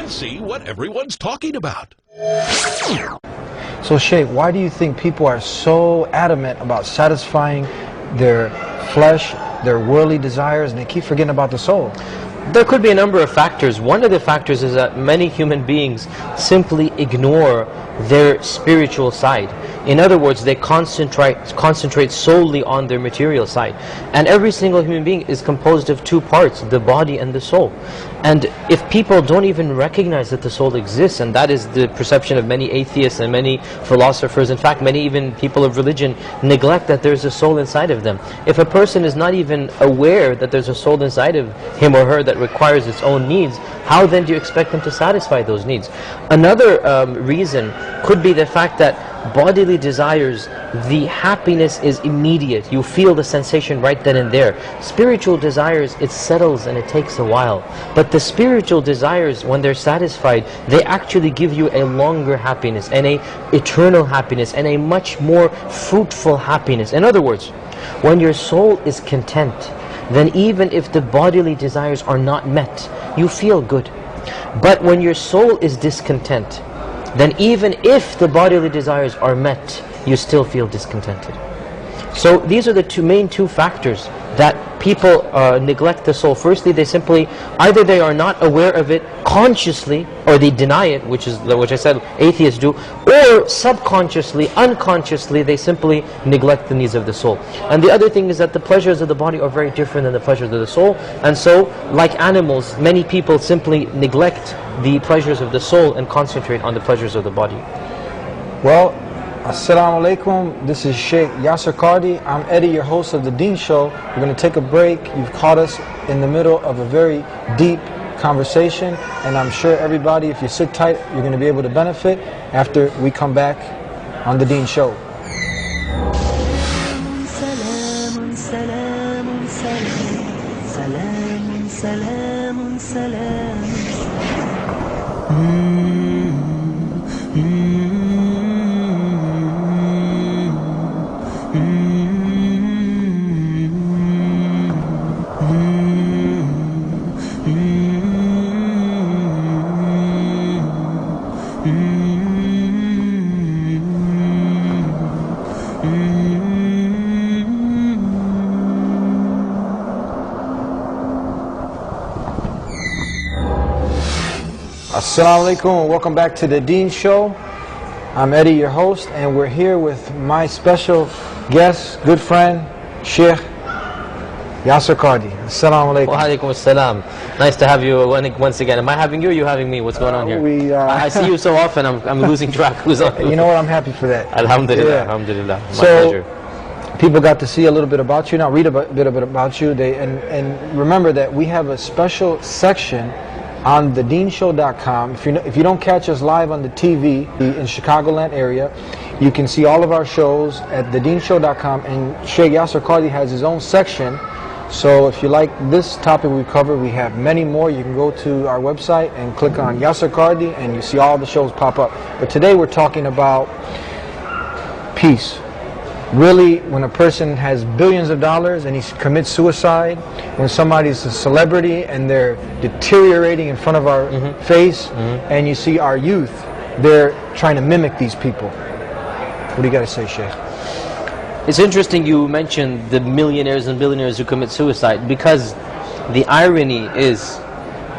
Let's see what everyone's talking about. So Sheikh, why do you think people are so adamant about satisfying their flesh, their worldly desires, and they keep forgetting about the soul? There could be a number of factors. One of the factors is that many human beings simply ignore their spiritual side. In other words, they concentrate solely on their material side. And every single human being is composed of two parts, the body and the soul. And if people don't even recognize that the soul exists, and that is the perception of many atheists and many philosophers, in fact many even people of religion neglect that there's a soul inside of them. If a person is not even aware that there's a soul inside of him or her that requires its own needs, how then do you expect them to satisfy those needs? Another reason could be the fact that bodily desires, the happiness is immediate. You feel the sensation right then and there. Spiritual desires, it settles and it takes a while. But the spiritual desires, when they're satisfied, they actually give you a longer happiness and a eternal happiness and a much more fruitful happiness. In other words, when your soul is content, then even if the bodily desires are not met, you feel good. But when your soul is discontent, then even if the bodily desires are met, you still feel discontented. So these are the main two factors that people neglect the soul. Firstly, they simply, either they are not aware of it consciously, or they deny it, which I said atheists do, or subconsciously, unconsciously, they simply neglect the needs of the soul. And the other thing is that the pleasures of the body are very different than the pleasures of the soul. And so, like animals, many people simply neglect the pleasures of the soul and concentrate on the pleasures of the body. Well, Assalamu alaikum, this is Sheikh Yasir Qadhi. I'm Eddie, your host of the Deen Show. We're going to take a break. You've caught us in the middle of a very deep conversation, and I'm sure everybody, if you sit tight, you're going to be able to benefit after we come back on the Deen Show. Assalamu alaikum and welcome back to the Deen Show. I'm Eddie, your host, and we're here with my special guest, good friend, Sheikh Yasir Qadhi. Assalamu alaikum. Wa alaikum assalam. Nice to have you once again. Am I having you or you having me? What's going on here? I see you so often, I'm losing track. Who's on? You know what, I'm happy for that. Alhamdulillah, Yeah. alhamdulillah. My So, pleasure. people got to see a little bit about you now, read a bit about you. And remember that we have a special section on thedeenshow.com. If you don't catch us live on the TV in Chicagoland area, you can see all of our shows at thedeenshow.com, and Sheikh Yasir Qadhi has his own section. So if you like this topic we cover, we have many more. You can go to our website and click on Yasir Qadhi and you see all the shows pop up. But today we're talking about peace. Really, when a person has billions of dollars and he commits suicide, when somebody's a celebrity and they're deteriorating in front of our face, and you see our youth, they're trying to mimic these people. What do you got to say, Sheikh? It's interesting you mentioned the millionaires and billionaires who commit suicide, because the irony is,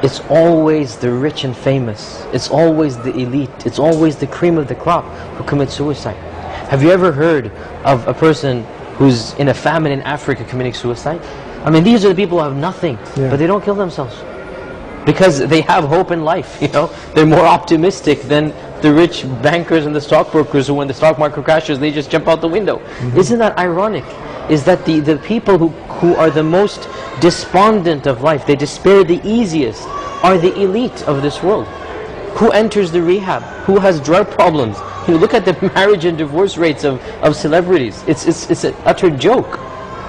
it's always the rich and famous, it's always the elite, it's always the cream of the crop who commit suicide. Have you ever heard of a person who's in a famine in Africa committing suicide? I mean, these are the people who have nothing, but they don't kill themselves because they have hope in life. You know, they're more optimistic than the rich bankers and the stockbrokers who, when the stock market crashes, they just jump out the window. Isn't that ironic? Is that the people who are the most despondent of life, they despair the easiest, are the elite of this world. Who enters the rehab? Who has drug problems? You look at the marriage and divorce rates of celebrities. It's an utter joke.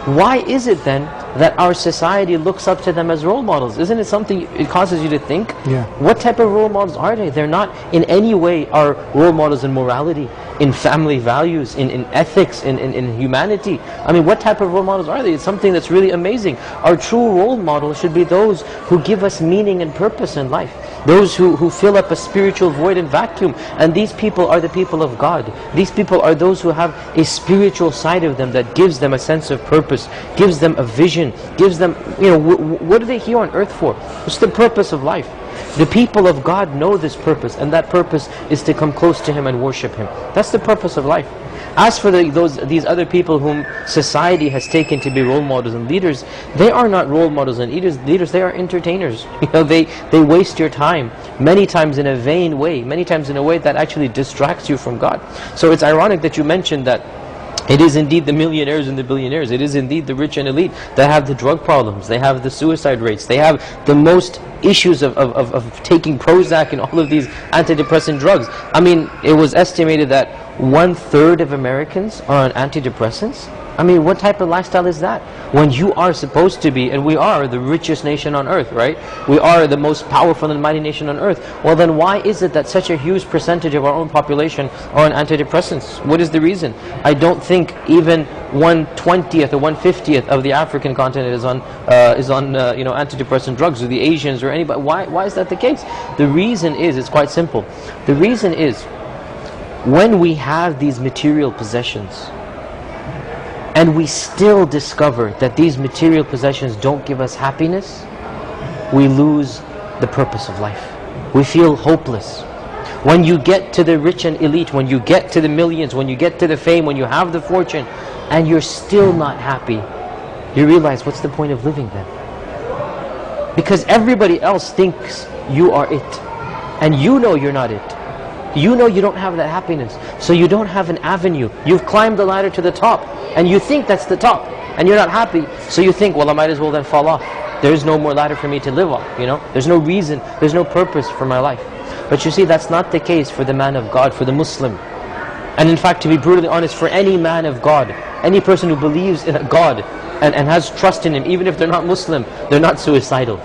Why is it then that our society looks up to them as role models? Isn't it something it causes you to think? Yeah. What type of role models are they? They're not in any way our role models in morality, in family values, in ethics, in humanity. I mean, what type of role models are they? It's something that's really amazing. Our true role models should be those who give us meaning and purpose in life. those who fill up a spiritual void and vacuum. And these people are the people of God. These people are those who have a spiritual side of them that gives them a sense of purpose, gives them a vision, gives them, what are they here on earth for? What's the purpose of life? The people of God know this purpose, and that purpose is to come close to Him and worship Him. That's the purpose of life. As for these other people whom society has taken to be role models and leaders, they are not role models and leaders, they are entertainers. They waste your time, many times in a vain way, many times in a way that actually distracts you from God. So it's ironic that you mentioned that it is indeed the millionaires and the billionaires, it is indeed the rich and elite that have the drug problems, they have the suicide rates, they have the most issues of taking Prozac and all of these antidepressant drugs. I mean, it was estimated that 1/3 of Americans are on antidepressants. I mean, what type of lifestyle is that? When you are supposed to be, and we are the richest nation on earth, right? We are the most powerful and mighty nation on earth. Well then, why is it that such a huge percentage of our own population are on antidepressants? What is the reason? I don't think even 1/20th or 1/50th of the African continent is on antidepressant drugs, or the Asians or anybody. Why is that the case? The reason is, it's quite simple. The reason is, when we have these material possessions, and we still discover that these material possessions don't give us happiness, we lose the purpose of life. We feel hopeless. When you get to the rich and elite, when you get to the millions, when you get to the fame, when you have the fortune, and you're still not happy, you realize, what's the point of living then? Because everybody else thinks you are it, and you know you're not it. You know you don't have that happiness, so you don't have an avenue. You've climbed the ladder to the top, and you think that's the top, and you're not happy, so you think, well, I might as well then fall off. There's no more ladder for me to live on, There's no reason, there's no purpose for my life. But you see, that's not the case for the man of God, for the Muslim. And in fact, to be brutally honest, for any man of God, any person who believes in a God, and has trust in Him, even if they're not Muslim, they're not suicidal.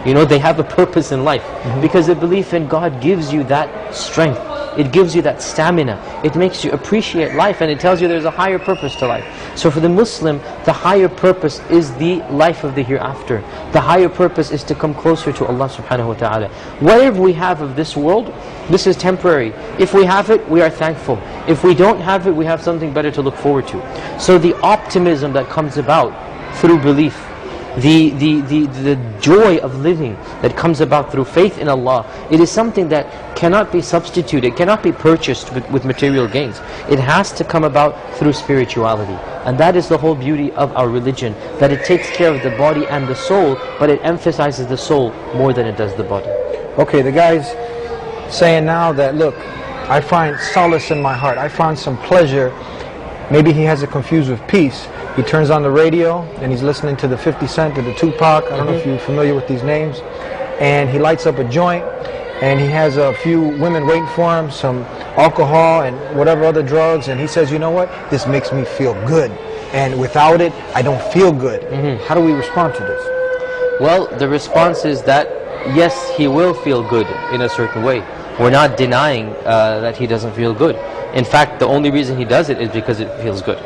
They have a purpose in life. Because the belief in God gives you that strength. It gives you that stamina. It makes you appreciate life, and it tells you there's a higher purpose to life. So for the Muslim, the higher purpose is the life of the hereafter. The higher purpose is to come closer to Allah subhanahu wa ta'ala. Whatever we have of this world, this is temporary. If we have it, we are thankful. If we don't have it, we have something better to look forward to. So the optimism that comes about through belief, the joy of living that comes about through faith in Allah, it is something that cannot be substituted, cannot be purchased with material gains. It has to come about through spirituality. And that is the whole beauty of our religion, that it takes care of the body and the soul, but it emphasizes the soul more than it does the body. Okay, the guy's saying now that, look, I find solace in my heart, I find some pleasure. Maybe he has it confused with peace. He turns on the radio and he's listening to the 50 Cent or the Tupac. I don't know if you're familiar with these names. And he lights up a joint, and he has a few women waiting for him, some alcohol and whatever other drugs, and he says, you know what, this makes me feel good, and without it I don't feel good. How do we respond to this? Well, the response is that yes, he will feel good in a certain way. We're not denying that he doesn't feel good. In fact, the only reason he does it is because it feels good.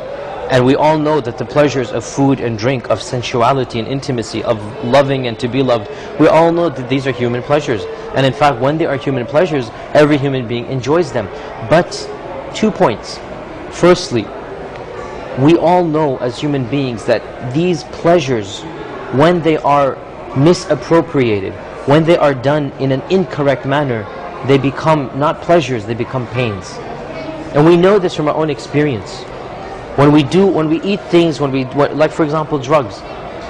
And we all know that the pleasures of food and drink, of sensuality and intimacy, of loving and to be loved, we all know that these are human pleasures. And in fact, when they are human pleasures, every human being enjoys them. But 2 points. Firstly, we all know as human beings that these pleasures, when they are misappropriated, when they are done in an incorrect manner, they become not pleasures, they become pains. And we know this from our own experience. When we eat things, like for example drugs,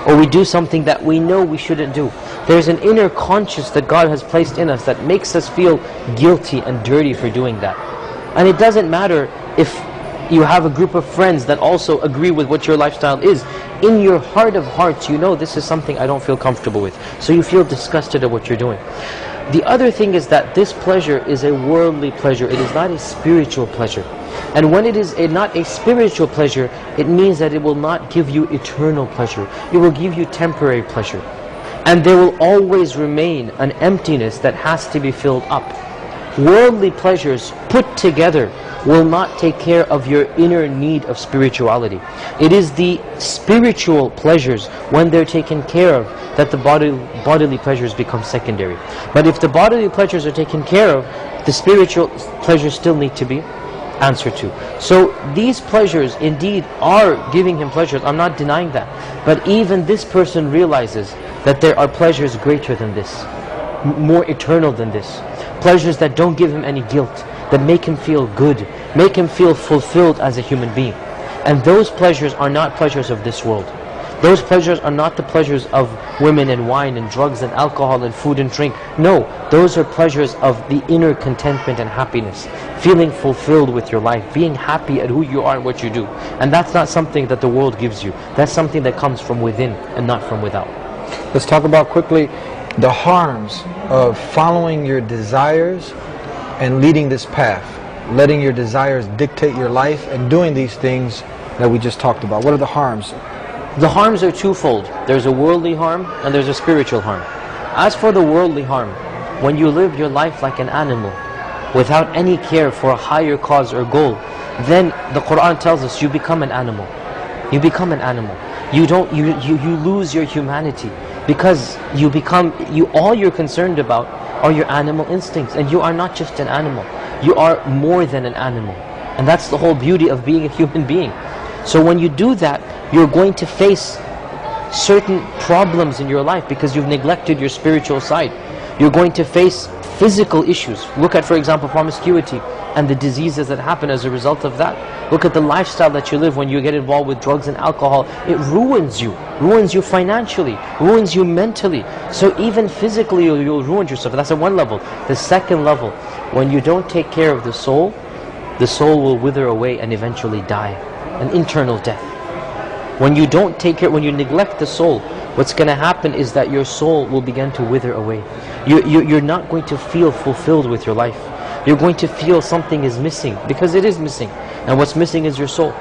or we do something that we know we shouldn't do, there's an inner conscience that God has placed in us that makes us feel guilty and dirty for doing that. And it doesn't matter if you have a group of friends that also agree with what your lifestyle is. In your heart of hearts, you know this is something I don't feel comfortable with. So you feel disgusted at what you're doing. The other thing is that this pleasure is a worldly pleasure. It is not a spiritual pleasure. And when it is not a spiritual pleasure, it means that it will not give you eternal pleasure. It will give you temporary pleasure. And there will always remain an emptiness that has to be filled up. Worldly pleasures put together will not take care of your inner need of spirituality. It is the spiritual pleasures, when they're taken care of, that the bodily pleasures become secondary. But if the bodily pleasures are taken care of, the spiritual pleasures still need to be answered to. So these pleasures indeed are giving him pleasures, I'm not denying that. But even this person realizes that there are pleasures greater than this, more eternal than this. Pleasures that don't give him any guilt, that make him feel good, make him feel fulfilled as a human being. And those pleasures are not pleasures of this world. Those pleasures are not the pleasures of women and wine and drugs and alcohol and food and drink. No, those are pleasures of the inner contentment and happiness. Feeling fulfilled with your life, being happy at who you are and what you do. And that's not something that the world gives you. That's something that comes from within and not from without. Let's talk about quickly the harms of following your desires and leading this path, letting your desires dictate your life and doing these things that we just talked about. What are the harms? The harms are twofold. There's a worldly harm and there's a spiritual harm. As for the worldly harm, when you live your life like an animal, without any care for a higher cause or goal, then the Quran tells us you become an animal. You become an animal. You lose your humanity, because all you're concerned about are your animal instincts, and you are not just an animal. You are more than an animal. And that's the whole beauty of being a human being. So when you do that, you're going to face certain problems in your life because you've neglected your spiritual side. You're going to face physical issues. Look at, for example, promiscuity and the diseases that happen as a result of that. Look at the lifestyle that you live when you get involved with drugs and alcohol. It ruins you financially, ruins you mentally. So even physically you'll ruin yourself. That's at one level. The second level, when you don't take care of the soul will wither away and eventually die. An internal death. When you don't take care, when you neglect the soul, what's going to happen is that your soul will begin to wither away. You're not going to feel fulfilled with your life. You're going to feel something is missing, because it is missing. And what's missing is your soul.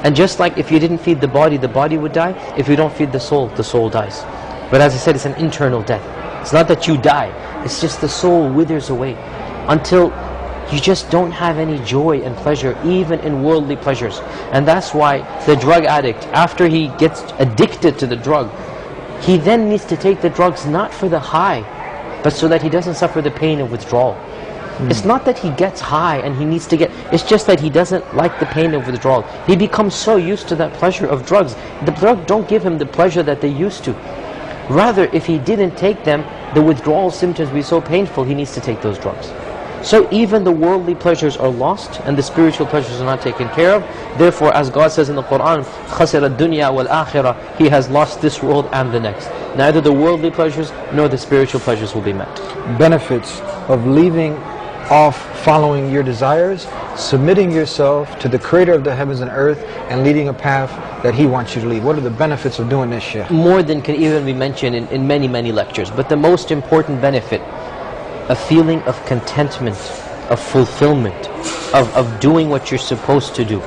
And just like if you didn't feed the body would die. If you don't feed the soul dies. But as I said, it's an internal death. It's not that you die, it's just the soul withers away until you just don't have any joy and pleasure, even in worldly pleasures. And that's why the drug addict, after he gets addicted to the drug, he then needs to take the drugs not for the high, but so that he doesn't suffer the pain of withdrawal. It's not that he gets high and he needs to get, it's just that he doesn't like the pain of withdrawal. He becomes so used to that pleasure of drugs. The drug don't give him the pleasure that they used to. Rather, if he didn't take them, the withdrawal symptoms will be so painful, he needs to take those drugs. So even the worldly pleasures are lost and the spiritual pleasures are not taken care of. Therefore, as God says in the Quran, خَسِرَ الدُّنْيَا وَالْآخِرَةِ, he has lost this world and the next. Neither the worldly pleasures nor the spiritual pleasures will be met. Benefits of leaving off following your desires, submitting yourself to the Creator of the heavens and earth, and leading a path that He wants you to lead. What are the benefits of doing this, Shaykh? More than can even be mentioned in many, many lectures. But the most important benefit, a feeling of contentment, of fulfillment, of doing what you're supposed to do.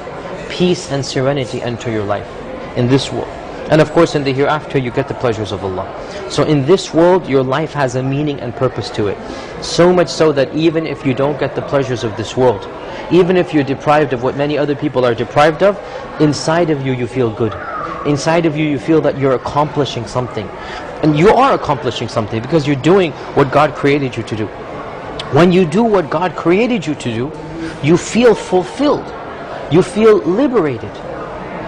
Peace and serenity enter your life in this world. And of course in the hereafter you get the pleasures of Allah. So in this world your life has a meaning and purpose to it. So much so that even if you don't get the pleasures of this world, even if you're deprived of what many other people are deprived of, inside of you you feel good. Inside of you you feel that you're accomplishing something. And you are accomplishing something because you're doing what God created you to do. When you do what God created you to do, you feel fulfilled. You feel liberated.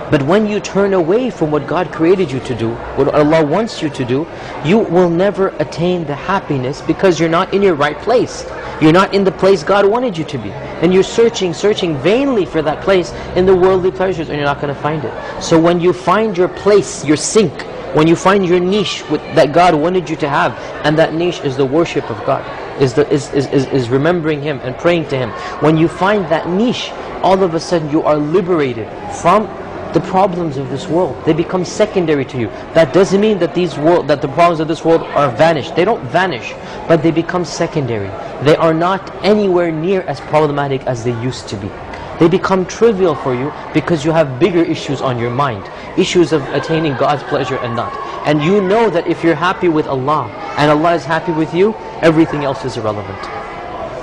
But when you turn away from what God created you to do, what Allah wants you to do, you will never attain the happiness because you're not in your right place. You're not in the place God wanted you to be. And you're searching vainly for that place in the worldly pleasures, and you're not going to find it. So when you find your place, your sink, when you find your niche that God wanted you to have, and that niche is the worship of God, is remembering Him and praying to Him. When you find that niche, all of a sudden you are liberated from the problems of this world. They become secondary to you. That doesn't mean that that the problems of this world are vanished. They don't vanish, but they become secondary. They are not anywhere near as problematic as they used to be. They become trivial for you because you have bigger issues on your mind, issues of attaining God's pleasure and not. And you know that if you're happy with Allah and Allah is happy with you, everything else is irrelevant.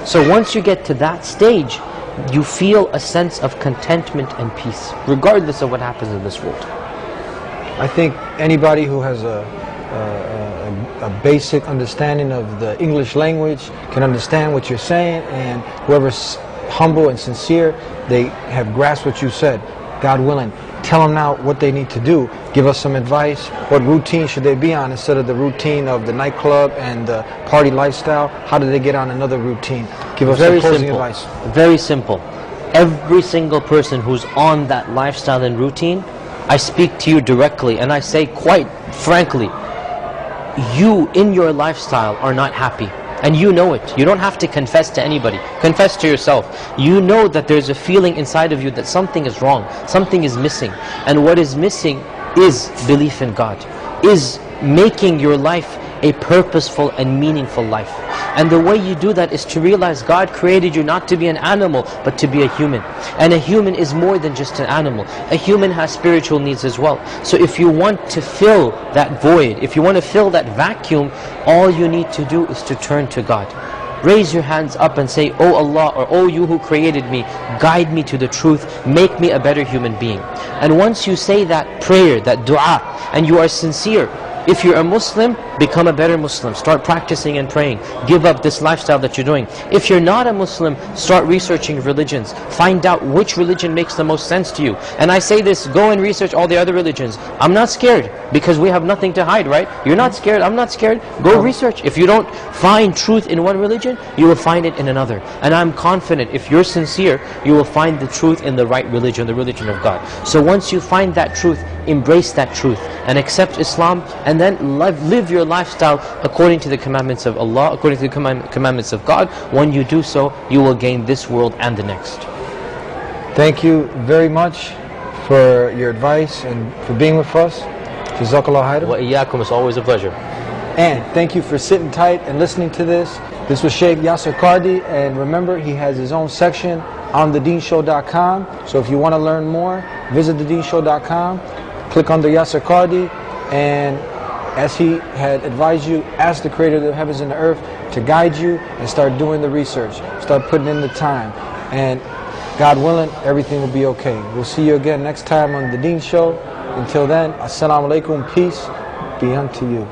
So once you get to that stage, you feel a sense of contentment and peace, regardless of what happens in this world. I think anybody who has a basic understanding of the English language can understand what you're saying, and whoever's humble and sincere, they have grasped what you said. God willing, tell them now what they need to do. Give us some advice. What routine should they be on instead of the routine of the nightclub and the party lifestyle? How do they get on another routine? Give us some closing advice. Very simple. Every single person who's on that lifestyle and routine, I speak to you directly and I say quite frankly, you in your lifestyle are not happy. And you know it. You don't have to confess to anybody. Confess to yourself. You know that there's a feeling inside of you that something is wrong, something is missing. And what is missing is belief in God, is making your life a purposeful and meaningful life. And the way you do that is to realize God created you not to be an animal, but to be a human. And a human is more than just an animal. A human has spiritual needs as well. So if you want to fill that void, if you want to fill that vacuum, all you need to do is to turn to God. Raise your hands up and say, "Oh Allah," or "Oh you who created me, guide me to the truth, make me a better human being." And once you say that prayer, that dua, and you are sincere, if you're a Muslim, become a better Muslim. Start practicing and praying. Give up this lifestyle that you're doing. If you're not a Muslim, start researching religions. Find out which religion makes the most sense to you. And I say this, go and research all the other religions. I'm not scared, because we have nothing to hide, right? You're not scared, I'm not scared. Go research. If you don't find truth in one religion, you will find it in another. And I'm confident, if you're sincere, you will find the truth in the right religion, the religion of God. So once you find that truth, embrace that truth and accept Islam, and then live your lifestyle according to the commandments of Allah, according to the commandments of God. When you do so, you will gain this world and the next. Thank you very much for your advice and for being with us. Jazakallah khairan. Wa iyyakum, it's always a pleasure. And thank you for sitting tight and listening to this. This was Sheikh Yasir Qadhi, and remember, he has his own section on thedeenshow.com. So if you want to learn more, visit thedeenshow.com, click on the Yasir Qadhi, and as he had advised you, ask the Creator of the heavens and the earth to guide you and start doing the research. Start putting in the time. And God willing, everything will be okay. We'll see you again next time on The Deen Show. Until then, Assalamu alaikum, peace be unto you.